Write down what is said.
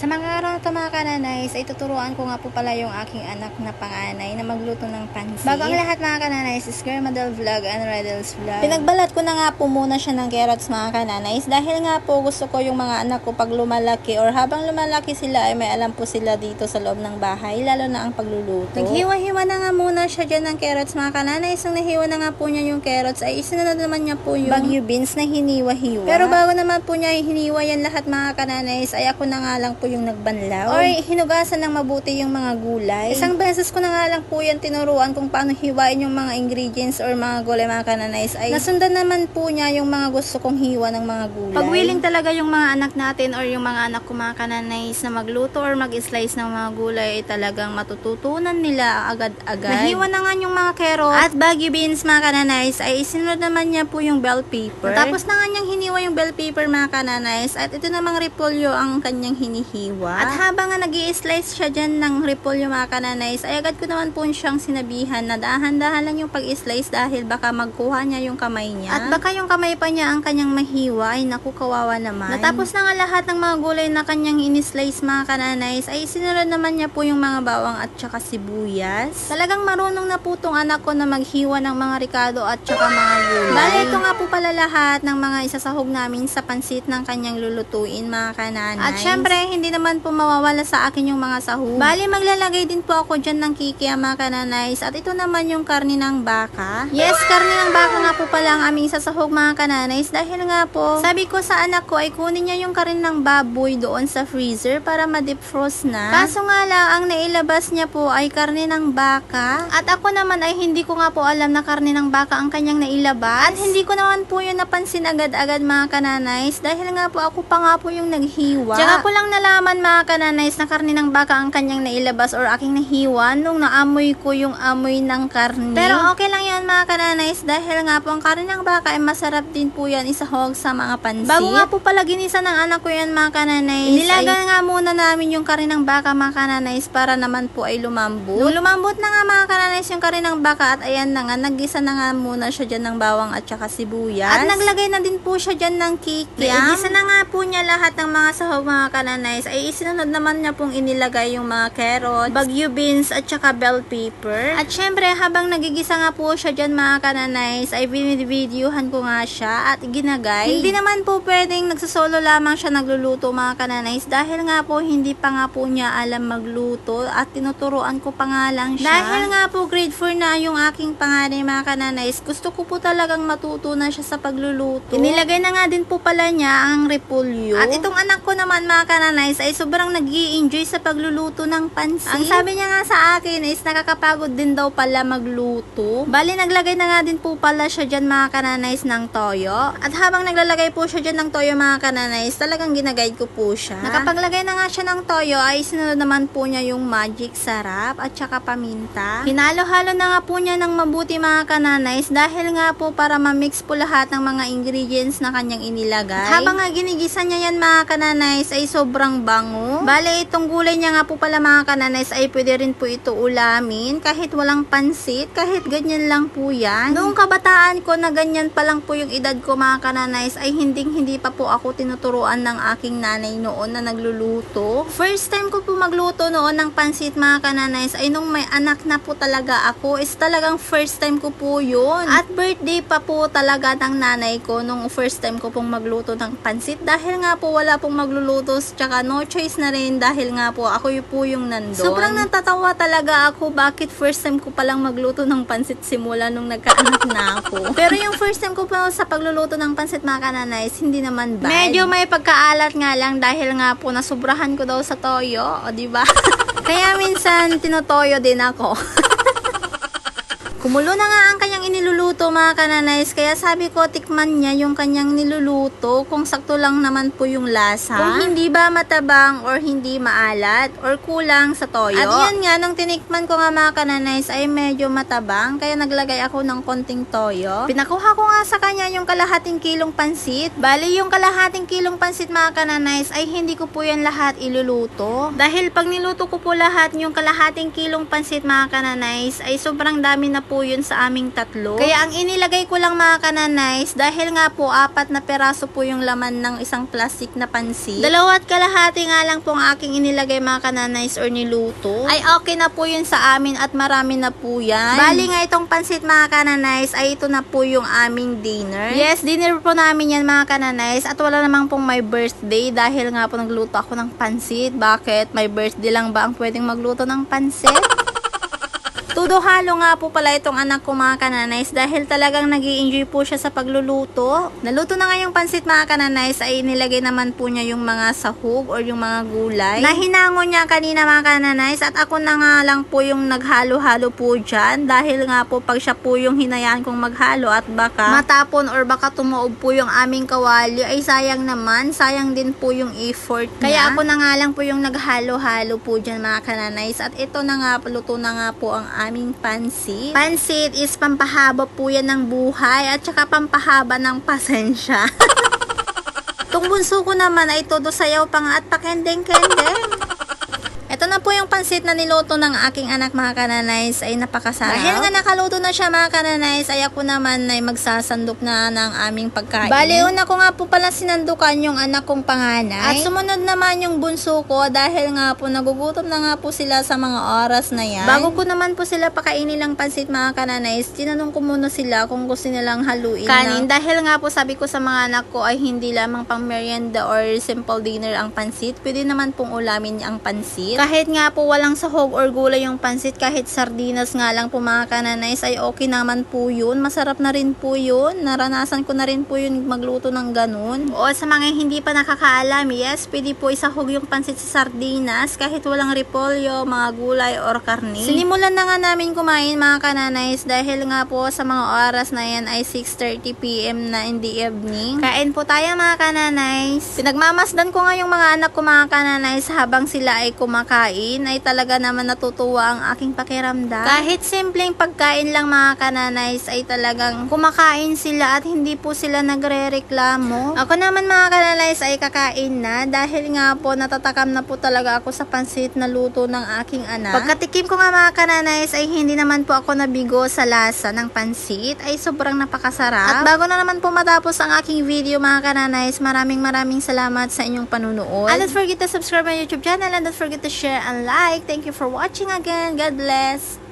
Sa mga araw na ito mga kananays, ay tuturuan ko nga po pala yung aking anak na panganay na magluto ng pansit. Bago ang lahat mga kananays, is Girl Madel Vlog and Redels Vlog. Pinagbalat ko na nga po muna siya ng carrots mga kananays dahil nga po gusto ko yung mga anak ko pag lumalaki or habang lumalaki sila ay may alam po sila dito sa loob ng bahay, lalo na ang pagluluto. Naghiwa-hiwa na nga muna siya dyan ng carrots mga kananays. Nung nahiwa na nga po niya yung carrots ay isinunod naman niya po yung bagyo beans na hiniwa-hiwa. Pero bago naman po niya hiniwa yan lahat mga kananays ay ako na nga lang po yung nagbanlaw or hinugasan ng mabuti yung mga gulay. Isang beses ko na nga lang po yan tinuruan kung paano hiwain yung mga ingredients or mga gulay mga kananays ay nasundan naman po niya yung mga gusto kong hiwa ng mga gulay. Pag willing talaga yung mga anak natin or yung mga anak ko mga kananays na magluto or mag-slice ng mga gulay ay talagang matututunan nila agad-agad. Nahiwa na nga yung mga carrots at bagyo beans mga kananays ay isinunod naman niya po yung bell pepper. Tapos na nga niyang hiniwa yung bell pepper mga kananays at ito namang repolyo ang kanyang hinihiwa. At habang nga nag-i-slice siya dyan ng repolyo mga kananays, ay agad ko naman po siyang sinabihan na dahan-dahan lang yung pag-i-slice dahil baka magkuha niya yung kamay niya. At baka yung kamay pa niya ang kanyang mahiwa, ay naku kawawa naman. Natapos na nga lahat ng mga gulay na kanyang in-slice mga kananays, ay sinunod naman niya po yung mga bawang at saka sibuyas. Talagang marunong na po tong anak ko na maghiwa ng mga ricado at saka mga gulay. Bale, ito nga po pala lahat ng mga isasahog namin sa pansit ng kanyang lulutuin mga kananays. At syempre, hindi naman po mawawala sa akin yung mga sahog. Bali, maglalagay din po ako dyan ng kikiam mga kananays. At ito naman yung karne ng baka. Yes, karne ng baka nga po pala ang aming sasahog mga kananays. Dahil nga po, sabi ko sa anak ko ay kunin niya yung karne ng baboy doon sa freezer para ma-defrost na. Kaso nga lang, ang nailabas niya po ay karne ng baka. At ako naman ay hindi ko nga po alam na karne ng baka ang kanyang nailabas. At hindi ko naman po yun napansin agad-agad mga kananays. Dahil nga po ako pa nga po yung naghiwa. Tsaka ko lang nalaman mga kananays na karne ng baka ang kanyang nailabas or aking nahiwa nung naamoy ko yung amoy ng karne. Pero okay lang yan mga kananays dahil nga po ang karne ng baka ay masarap din po yan isahog sa mga pansit. Bago nga po pala ginisa ng anak ko yan mga kananays, inilaga nga muna namin yung karne ng baka mga kananays para naman po ay lumambot. Nung lumambot na nga mga kananays yung karne ng baka at ayan na nga, naggisa na nga muna siya dyan ng bawang at saka sibuyas. At naglagay na din po siya dyan ng kikiam. Naigisa na nga po niya lahat ng mga sahog mga kananays ay isinunod naman niya pong inilagay yung mga carrots, bagyo beans at saka bell pepper. At syempre habang nagigisa nga po siya dyan mga kananays ay binidvideohan ko nga siya at ginagay. Hindi naman po pwedeng nagsasolo lamang siya nagluluto mga kananays dahil nga po hindi pa nga po niya alam magluto at tinuturuan ko pa nga lang siya. Dahil nga po grade 4 na yung aking panganay mga kananays, gusto ko po talagang matutunan siya sa pagluluto. Inilagay na nga din po pala niya ang repolyo. At itong anak ko naman mga kananays ay sobrang nag-i-enjoy sa pagluluto ng pansit. Ang sabi niya nga sa akin is nakakapagod din daw pala magluto. Bali naglagay na nga din po pala siya dyan mga kananays ng toyo. At habang naglalagay po siya dyan ng toyo mga kananays, talagang ginaguide ko po siya. Nakapaglagay na nga siya ng toyo ay sinunod naman po niya yung magic sarap at saka paminta. Hinalo-halo na nga po niya ng mabuti mga kananays dahil nga po para ma-mix po lahat ng mga ingredients na kanyang inilagay. At habang nga ginigisa niya yan mga kananays ay sobrang bango. Bale itong gulay niya nga po pala mga kananays ay pwede rin po ito ulamin kahit walang pansit, kahit ganyan lang po yan. Noong kabataan ko na ganyan pa lang po yung edad ko mga kananays ay hindi pa po ako tinuturuan ng aking nanay noon na nagluluto. First time ko po magluto noon ng pansit mga kananays ay nung may anak na po talaga ako is talagang first time ko po yun. At birthday pa po talaga ng nanay ko nung first time ko pong magluto ng pansit dahil nga po wala pong magluluto tsaka no choice na rin dahil nga po ako po yung nandun. Sobrang natatawa talaga ako bakit first time ko palang magluto ng pansit simula nung nagkaanak na ako. Pero yung first time ko po sa pagluluto ng pansit mga kananays, hindi naman bad. Medyo may pagkaalat nga lang dahil nga po nasubrahan ko daw sa toyo, o diba? Kaya minsan tinotoyo din ako. Kumulo na nga ang kanyang iniluluto mga kananays, kaya sabi ko tikman niya yung kanyang niluluto kung sakto lang naman po yung lasa. Kung hindi ba matabang or hindi maalat or kulang sa toyo. At yan nga, nung tinikman ko nga mga kananays ay medyo matabang, kaya naglagay ako ng konting toyo. Pinakuha ko nga sa kanya yung kalahating kilong pansit. Bali yung kalahating kilong pansit mga kananays ay hindi ko po yan lahat iluluto. Dahil pag niluto ko po lahat yung kalahating kilong pansit mga kananays ay sobrang dami na po po yun sa aming tatlo. Kaya ang inilagay ko lang mga kananays, dahil nga po 4 na peraso po yung laman ng isang plastic na pansit. 2.5 nga lang po ang aking inilagay mga kananays or niluto. Ay okay na po yun sa amin at marami na po yan. Bali nga itong pansit mga kananays ay ito na po yung aming dinner. Yes, dinner po namin yan mga kananays at wala namang pong my birthday dahil nga po nagluto ako ng pansit. Bakit? My birthday lang ba ang pwedeng magluto ng pansit? Todo halo nga po pala itong anak ko mga kananays dahil talagang nag-i-enjoy po siya sa pagluluto. Naluto na nga yung pansit mga kananays ay nilagay naman po niya yung mga sahog or yung mga gulay. Nahinango niya kanina mga kananays at ako na nga lang po yung naghalo-halo po dyan dahil nga po pag siya po yung hinayaan kong maghalo at baka matapon or baka tumuob po yung aming kawali ay sayang naman, sayang din po yung effort niya. Kaya ako na nga lang po yung naghalo-halo po dyan mga kananays at ito na nga, luto na nga po ang aming pansit. Pansit is pampahaba po yan ng buhay at saka pampahaba ng pasensya. Itong bunso ko naman ay todo sayaw pa nga at pakendeng-kendeng. Ito na po yung pansit na niluto ng aking anak mga kananays ay napakasarap. Dahil nga nakaluto na siya mga kananays ay ako naman ay magsasandok na ng aming pagkain. Bali, una ko nga po pala sinandukan yung anak kong panganay. At sumunod naman yung bunso ko dahil nga po nagugutom na nga po sila sa mga oras na yan. Bago ko naman po sila pakainin ng pansit mga kananays, tinanong ko muna sila kung gusto nilang haluin kanin. Dahil nga po sabi ko sa mga anak ko ay hindi lamang pang merienda or simple dinner ang pansit. Pwede naman pong ulamin ang pansit. Kahit nga po walang sahog or gulay yung pansit, kahit sardinas nga lang po mga kananays ay okay naman po yun. Masarap na rin po yun. Naranasan ko na rin po yun magluto ng ganun. O sa mga hindi pa nakakaalam, yes, pwede po isahog yung pansit sa sardinas kahit walang repolyo, mga gulay or karne. Sinimulan na nga namin kumain mga kananays dahil nga po sa mga oras na yan ay 6:30 PM na in the evening. Kain po tayo mga kananays. Pinagmamasdan ko nga yung mga anak ko mga kananays habang sila ay kumakain ay talaga naman natutuwa ang aking pakiramdam. Kahit simpleng pagkain lang mga kananays ay talagang kumakain sila at hindi po sila nagre-reklamo. Ako naman mga kananays ay kakain na dahil nga po natatakam na po talaga ako sa pansit na luto ng aking anak. Pagkatikim ko nga mga kananays ay hindi naman po ako nabigo sa lasa ng pansit, ay sobrang napakasarap. At bago na naman po matapos ang aking video mga kananays, maraming salamat sa inyong panunood. And don't forget to subscribe my YouTube channel and don't forget to share and like. Thank you for watching again. God bless.